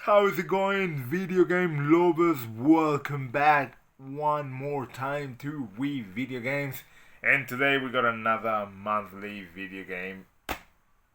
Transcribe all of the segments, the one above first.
How's it going, video game lovers? Welcome back one more time to We-videogames. And today we got another monthly video game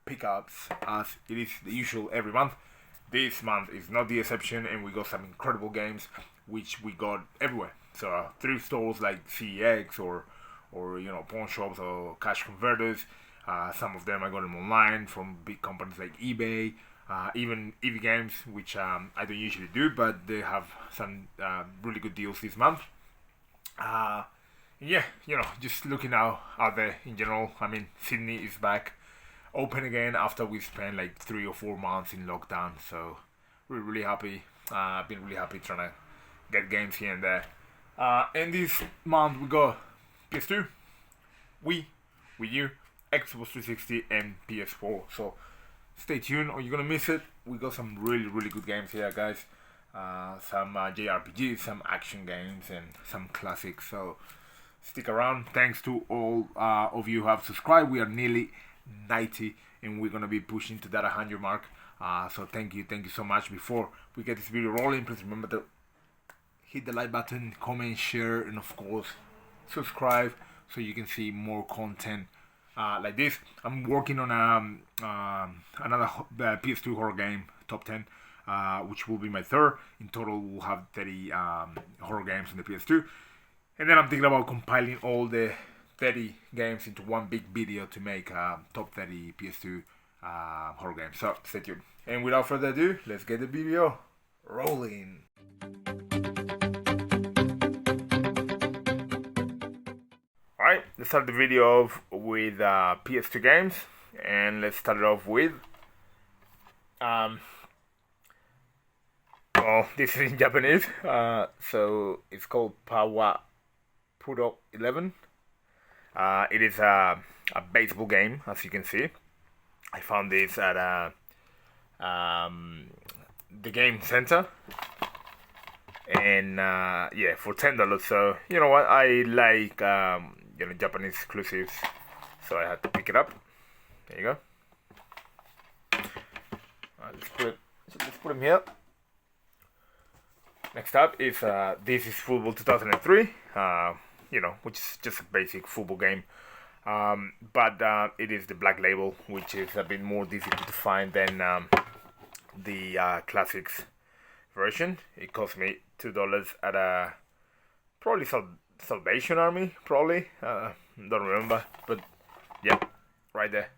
pickups, as it is the usual every month. This month is not the exception, and we got some incredible games which we got everywhere. So thrift stores like CEX or pawn shops or cash converters. Some of them I got them online from big companies like eBay. Even We Games, which I don't usually do, but they have some really good deals this month. Uh, yeah, just looking out there in general. I mean, Sydney is back open again after we spent like 3 or 4 months in lockdown. So we're really happy. I've been really happy trying to get games here and there. And this month we got PS2, Wii U, Xbox 360, and PS4. So stay tuned or you're gonna miss it. We got some really good games here, guys. Some JRPGs, some action games, and some classics. So stick around. Thanks to all of you who have subscribed. We are nearly 90, and we're gonna be pushing to that 100 mark. So thank you so much. Before we get this video rolling, please remember to hit the like button, comment, share, and of course subscribe so you can see more content like this. I'm working on another PS2 horror game top 10, which will be my third. In total, we'll have 30 horror games on the PS2, and then I'm thinking about compiling all the 30 games into one big video to make top 30 PS2 horror games. So stay tuned. And without further ado, let's get the video rolling. Alright, let's start the video off with PS2 games, and let's start it off with this is in Japanese, so it's called Power Puro 11. It is a baseball game, as you can see. I found this at the game center, and yeah, for $10. So you know what, I like Japanese exclusives, so I had to pick it up. There you go. Let's put them here. Next up is this is Football 2003. Which is just a basic football game. But it is the black label, which is a bit more difficult to find than the classics version. It cost me $2 at a probably Salvation Army, probably. Don't remember, but yeah, right there.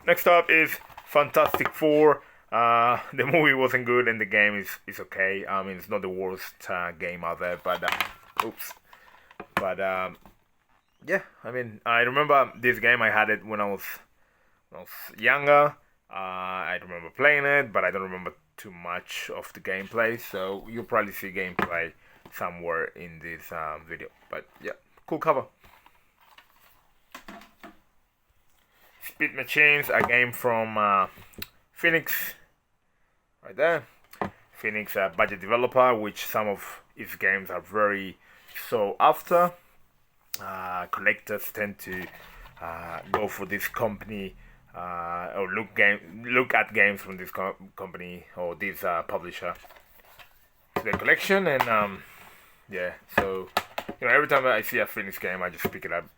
Next up is Fantastic Four. The movie wasn't good and the game is okay. I mean, it's not the worst game out there, but yeah, I mean, I remember this game. I had it when I was younger. I remember playing it, but I don't remember too much of the gameplay. So you'll probably see gameplay somewhere in this video. But yeah, cool cover. Speed Machines, a game from Phoenix, right there. Phoenix, a budget developer, which some of its games are very sought after. Collectors tend to go for this company or look at games from this company or this publisher to their collection, and yeah. So every time I see a Phoenix game, I just pick it up.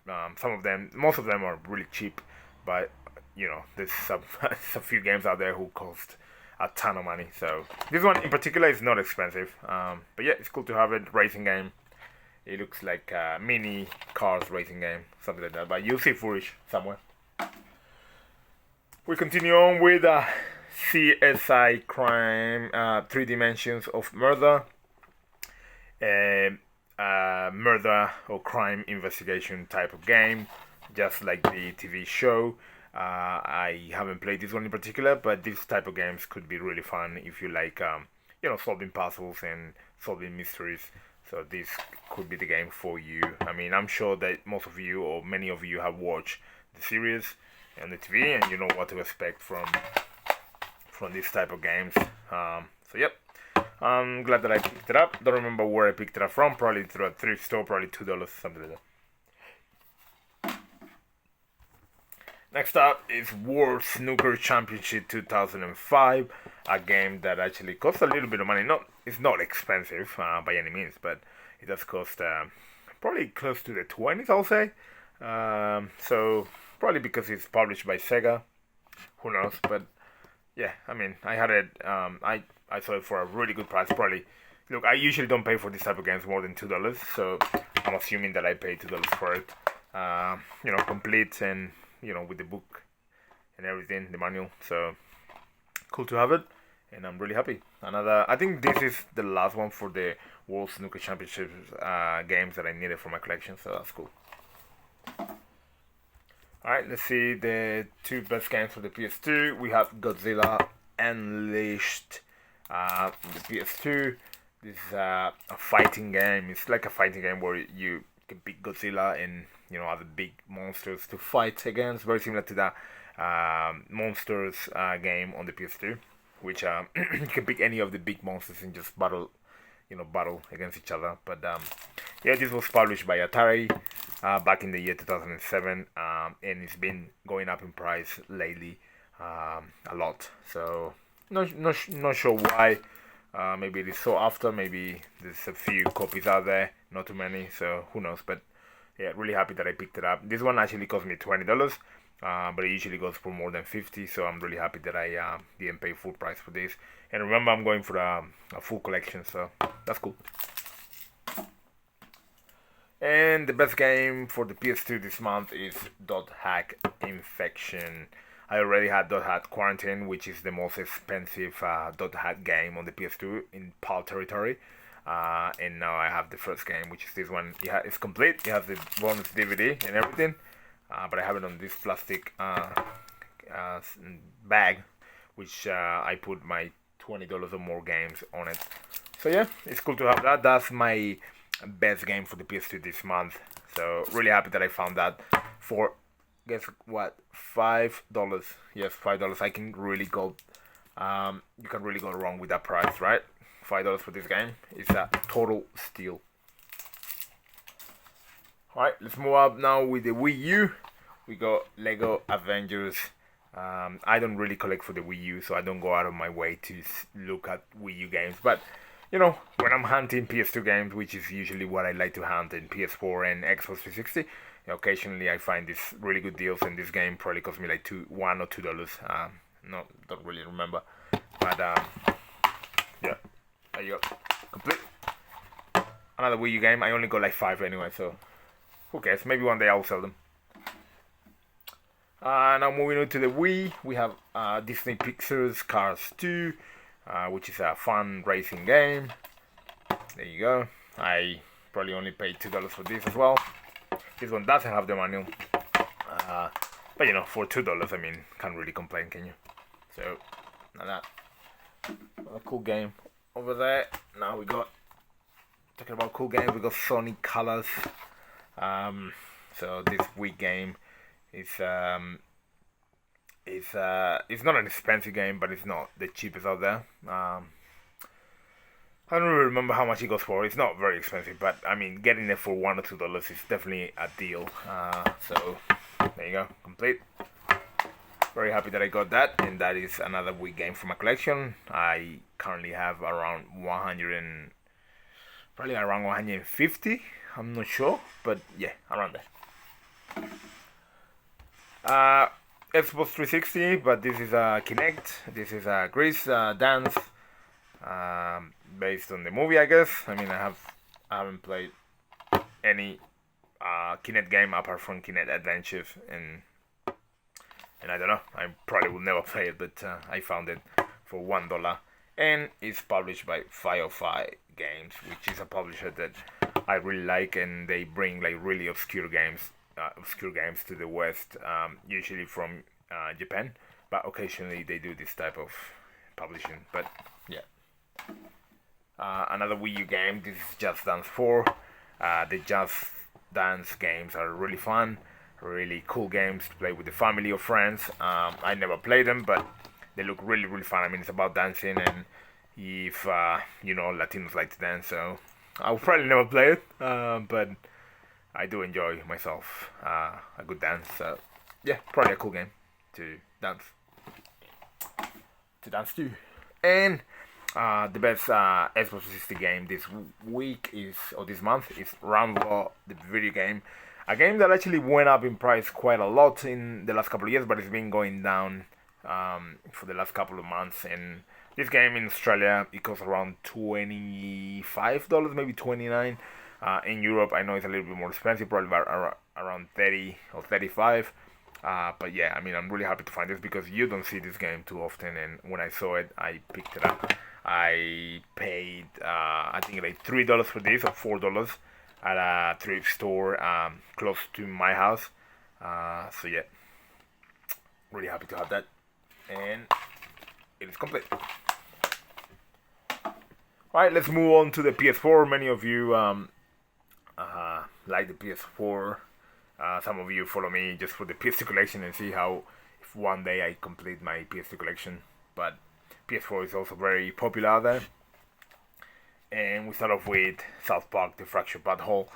Most of them are really cheap, but there's a few games out there who cost a ton of money. So this one in particular is not expensive, but yeah, it's cool to have it. Racing game. It looks like a mini cars racing game, something like that. But you'll see footage somewhere. We continue on with CSI Crime, 3 Dimensions of Murder. Murder or crime investigation type of game, just like the TV show. I haven't played this one in particular, but this type of games could be really fun if you like, solving puzzles and solving mysteries. So this could be the game for you. I mean, I'm sure that most of you or many of you have watched the series on the TV, and you know what to expect from this type of games. So yep, I'm glad that I picked it up. Don't remember where I picked it up from. Probably through a thrift store, probably $2, something like that. Next up is World Snooker Championship 2005, a game that actually costs a little bit of money. It's not expensive by any means, but it does cost probably close to the 20s, I'll say. So probably because it's published by Sega, who knows? But yeah, I mean, I had it. I saw it for a really good price. Probably, look, I usually don't pay for this type of games more than $2, so I'm assuming that I paid $2 for it. Complete and with the book and everything, the manual. So cool to have it, and I'm really happy. I think this is the last one for the World Snooker Championship games that I needed for my collection. So that's cool. Alright, let's see the two best games for the PS2. We have Godzilla Unleashed on the PS2. This is a fighting game. It's like a fighting game where you can pick Godzilla and other big monsters to fight against. Very similar to that Monsters game on the PS2, which you can pick any of the big monsters and just battle against each other. But yeah, this was published by Atari back in the year 2007, and it's been going up in price lately a lot. So not sure why. Maybe it is so after. Maybe there's a few copies out there, not too many. So who knows? But yeah, really happy that I picked it up. This one actually cost me $20, but it usually goes for more than $50. So I'm really happy that I didn't pay full price for this. And remember, I'm going for a full collection, so that's cool. And the best game for the PS2 this month is Dot Hack Infection. I already had Dot Hack Quarantine, which is the most expensive Dot Hack game on the PS2 in PAL territory. And now I have the first game, which is this one. It's complete. It has the bonus DVD and everything. But I have it on this plastic bag, which I put my $20 or more games on it. So yeah, it's cool to have that. That's my best game for the PS2 this month. So really happy that I found that for, guess what, $5. Yes, $5. I can really go. You can really go wrong with that price, right? $5 for this game is a total steal. Alright, let's move up now with the Wii U. We got Lego Avengers. I don't really collect for the Wii U, so I don't go out of my way to look at Wii U games. But, when I'm hunting PS2 games, which is usually what I like to hunt in PS4 and Xbox 360, occasionally I find these really good deals, and this game probably cost me like $1 or $2. Don't really remember. But, yeah, there you go. Complete. Another Wii U game. I only got like 5 anyway, so who cares? Maybe one day I'll sell them. Now moving on to the Wii, we have Disney Pixar's Cars 2, which is a fun racing game. There you go. I probably only paid $2 for this as well. This one doesn't have the manual, but for $2, I mean, can't really complain, can you? So, now that a cool game over there. Now we got, talking about cool games, we got Sonic Colors. So this Wii game. It's not an expensive game, but it's not the cheapest out there. I don't really remember how much it goes for. It's not very expensive, but I mean, getting it for $1 or $2 is definitely a deal. So there you go, complete. Very happy that I got that, and that is another Wii game for my collection. I currently have around 150. I'm not sure, but yeah, around there. Xbox 360, but this is a Kinect. This is a Grease dance, based on the movie, I guess. I mean, I haven't played any Kinect game apart from Kinect Adventures, and I don't know. I probably will never play it, but I found it for $1, and it's published by 505 Games, which is a publisher that I really like, and they bring like really obscure games to the West, usually from Japan, but occasionally they do this type of publishing. But yeah, another Wii U game. This is Just Dance 4. The Just Dance games are really fun, really cool games to play with the family or friends. I never played them, but they look really, really fun. I mean, it's about dancing, and if Latinos like to dance, so I'll probably never play it, but I do enjoy myself a good dance. So yeah, probably a cool game to dance to. And the best Xbox 360 game this week or this month is Rambo, the video game. A game that actually went up in price quite a lot in the last couple of years, but it's been going down for the last couple of months. And this game in Australia, it costs around $25, maybe $29. In Europe, I know it's a little bit more expensive, probably around 30 or 35. But yeah, I mean, I'm really happy to find this because you don't see this game too often. And when I saw it, I picked it up. I paid, I think like $3 for this or $4 at a thrift store close to my house. So yeah, really happy to have that. And it is complete. Alright, let's move on to the PS4. Many of you like the PS4. Some of you follow me just for the PS2 collection and see how if one day I complete my PS2 collection. But PS4 is also very popular out there. And we start off with South Park: The Fractured Butthole.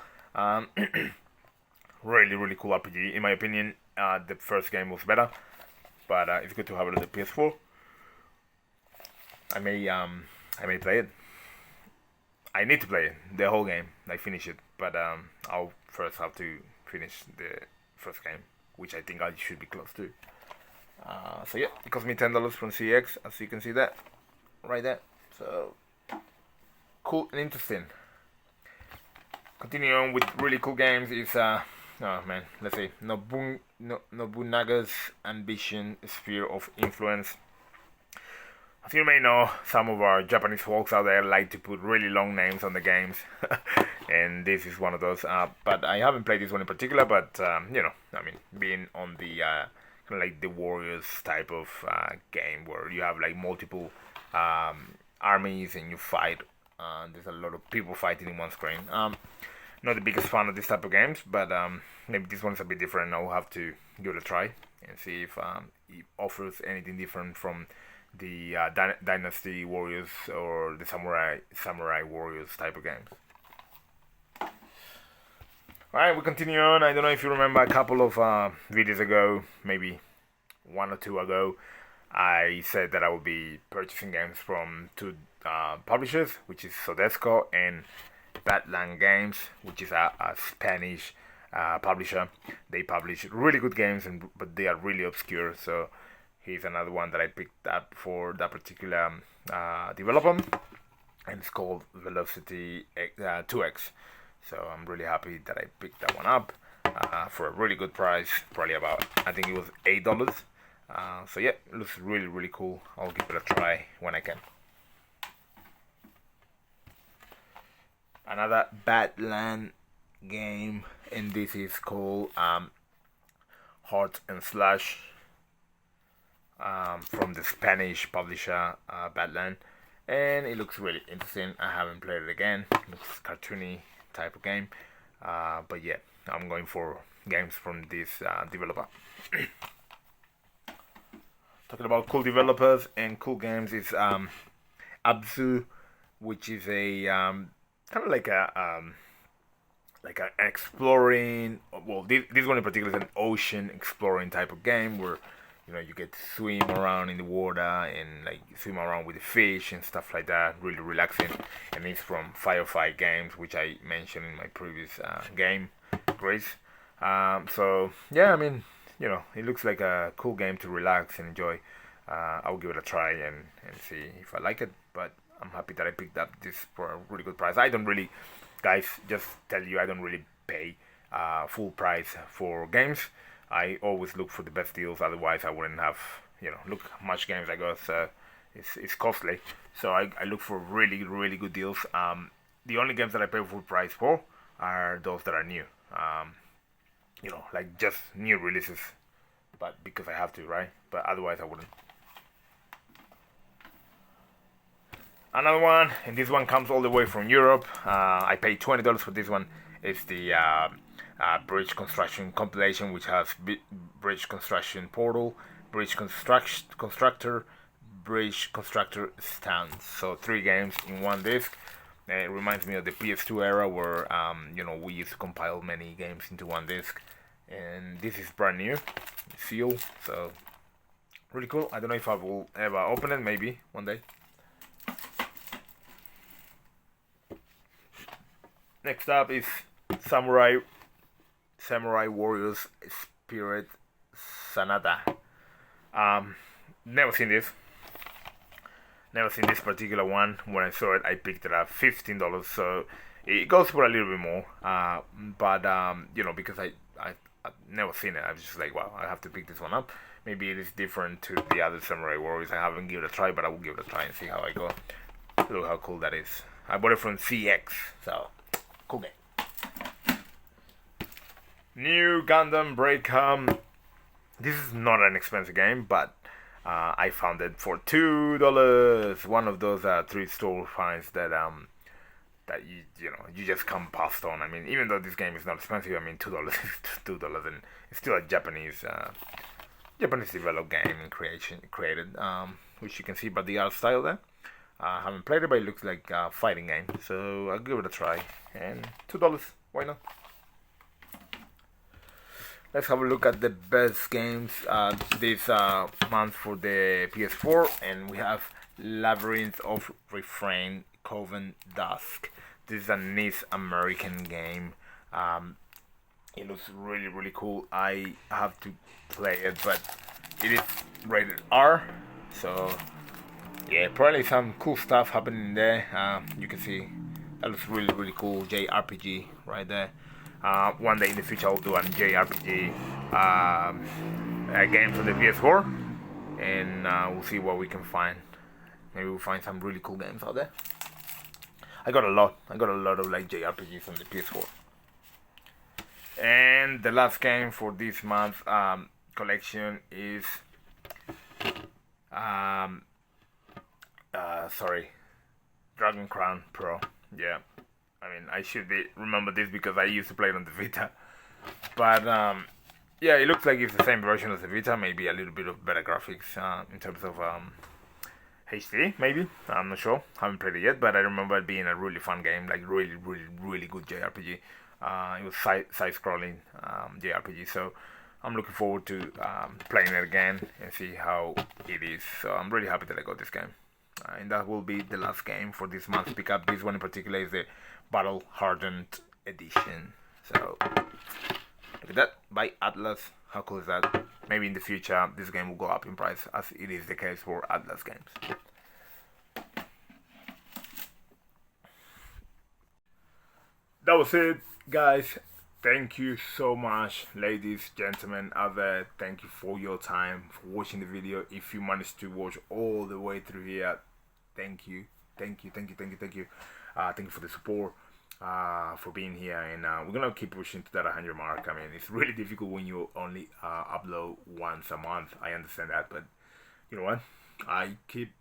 Really cool RPG. In my opinion, the first game was better, but it's good to have it on the PS4. I may play it. I need to play it, the whole game. I finish it, but I'll first have to finish the first game, which I think I should be close to. So yeah, it cost me $10 from CX, as you can see that right there. So cool and interesting. Continuing on with really cool games is oh man, let's see, Nobunaga's Ambition Sphere of Influence. As you may know, some of our Japanese folks out there like to put really long names on the games, and this is one of those. But I haven't played this one in particular. But you know, I mean, being on the kind of like the Warriors type of game where you have like multiple armies and you fight. There's a lot of people fighting in one screen. Not the biggest fan of this type of games, but maybe this one's a bit different. I'll have to give it a try and see if it offers anything different from the Dynasty Warriors or the Samurai Warriors type of games. Alright, we continue on. I don't know if you remember a couple of videos ago, maybe one or two ago, I said that I would be purchasing games from two publishers, which is Sodesco and Badland Games, which is a Spanish publisher. They publish really good games, but they are really obscure, so here's another one that I picked up for that particular developer, and it's called Velocity 2X. So I'm really happy that I picked that one up for a really good price, probably about, I think it was $8. So yeah, it looks really cool. I'll give it a try when I can. Another Badland game, and this is called Heart and Slash. From the Spanish publisher Badland, and it looks really interesting. I haven't played it again. It looks cartoony type of game, but yeah, I'm going for games from this developer. Talking about cool developers and cool games is Abzu, which is a kind of like an exploring. Well, this one in particular is an ocean exploring type of game where you know you get to swim around in the water and like swim around with the fish and stuff like that. Really relaxing, and it's from Firefight Games, which I mentioned in my previous game, Grace. So yeah, I mean, you know, it looks like a cool game to relax and enjoy. I'll give it a try and see if I like it. But I'm happy that I picked up this for a really good price. I don't really, guys, just tell you, I don't really pay full price for games. I always look for the best deals. Otherwise, I wouldn't have, you know, look how much games I got. It's costly. So I look for really good deals. The only games that I pay full price for are those that are new. You know, like just new releases. But because I have to, right? But otherwise, I wouldn't. Another one, and this one comes all the way from Europe. I paid $20 for this one. It's the Bridge Construction compilation, which has Bridge Construction Portal, Bridge Constructor, Bridge Constructor Stands. So 3 games in one disc. It reminds me of the PS2 era where you know, we used to compile many games into one disc. and this is brand new, seal. So really cool. I don't know if I will ever open it. Maybe one day. Next up is Samurai Warriors Spirit Sanada. Never seen this. Never seen this particular one. When I saw it, I picked it up $15. So it goes for a little bit more. But you know, because I've never seen it, I was just like, wow, I have to pick this one up. Maybe it is different to the other Samurai Warriors. I haven't given it a try, but I will give it a try and see how I go. Look how cool that is. I bought it from CX, so cool game. New Gundam Break. This is not an expensive game, but I found it for $2. One of those thrift store finds that that you know you just come past on. I mean, even though this game is not expensive, I mean $2 is $2, and it's still a Japanese developed game and created, which you can see by the art style there. I haven't played it, but it looks like a fighting game, so I'll give it a try. And $2, why not? Let's have a look at the best games this month for the PS4, and we have Labyrinth of Refrain Coven Dusk. This is a nice American game. It looks really cool. I have to play it, but it is rated R, so yeah, probably some cool stuff happening there. You can see that looks really cool. JRPG right there. One day in the future I'll do a JRPG game for the PS4, and we'll see what we can find. Maybe we'll find some really cool games out there. I got a lot of like JRPGs on the PS4. And the last game for this month collection is Dragon Crown Pro. Yeah, I mean I should remember this because I used to play it on the Vita. But yeah, it looks like it's the same version as the Vita, maybe a little bit of better graphics in terms of HD, maybe. I'm not sure. Haven't played it yet, but I remember it being a really fun game, like really good JRPG. It was side-scrolling JRPG, so I'm looking forward to playing it again and see how it is. So I'm really happy that I got this game. And that will be the last game for this month's pickup. This one in particular is the Battle Hardened Edition. So look at that, by Atlas. How cool is that? Maybe in the future this game will go up in price, as it is the case for Atlas games. That was it, guys. Thank you so much, ladies, gentlemen, out there. Thank you for your time, for watching the video. If you managed to watch all the way through here, thank you. Thank you for the support, for being here, and we're gonna keep pushing to that 100 mark. I mean, it's really difficult when you only upload once a month. I understand that, but you know what? I keep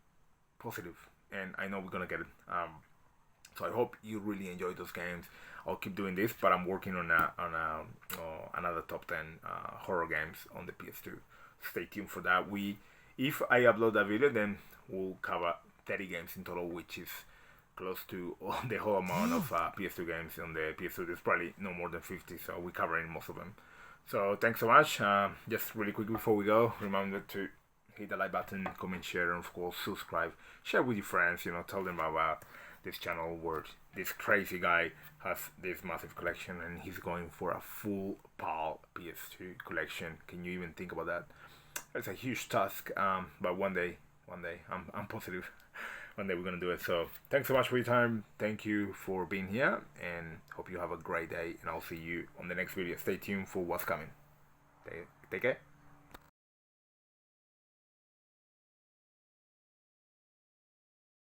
positive, and I know we're gonna get it. So I hope you really enjoy those games. I'll keep doing this, but I'm working on another top 10 horror games on the PS2. Stay tuned for that. If I upload that video, then we'll cover 30 games in total, which is close to the whole amount of PS2 games on the PS2. There's probably no more than 50, so we're covering most of them. So thanks so much. Just really quick before we go, remember to hit the like button, comment, share, and of course subscribe. Share with your friends. You know, tell them about this channel where this crazy guy has this massive collection and he's going for a full PAL PS2 collection. Can you even think about that? It's a huge task, but one day I'm positive one day we're gonna do it. So thanks so much for your time. Thank you for being here, and hope you have a great day, and I'll see you on the next video. Stay tuned for what's coming. Take care.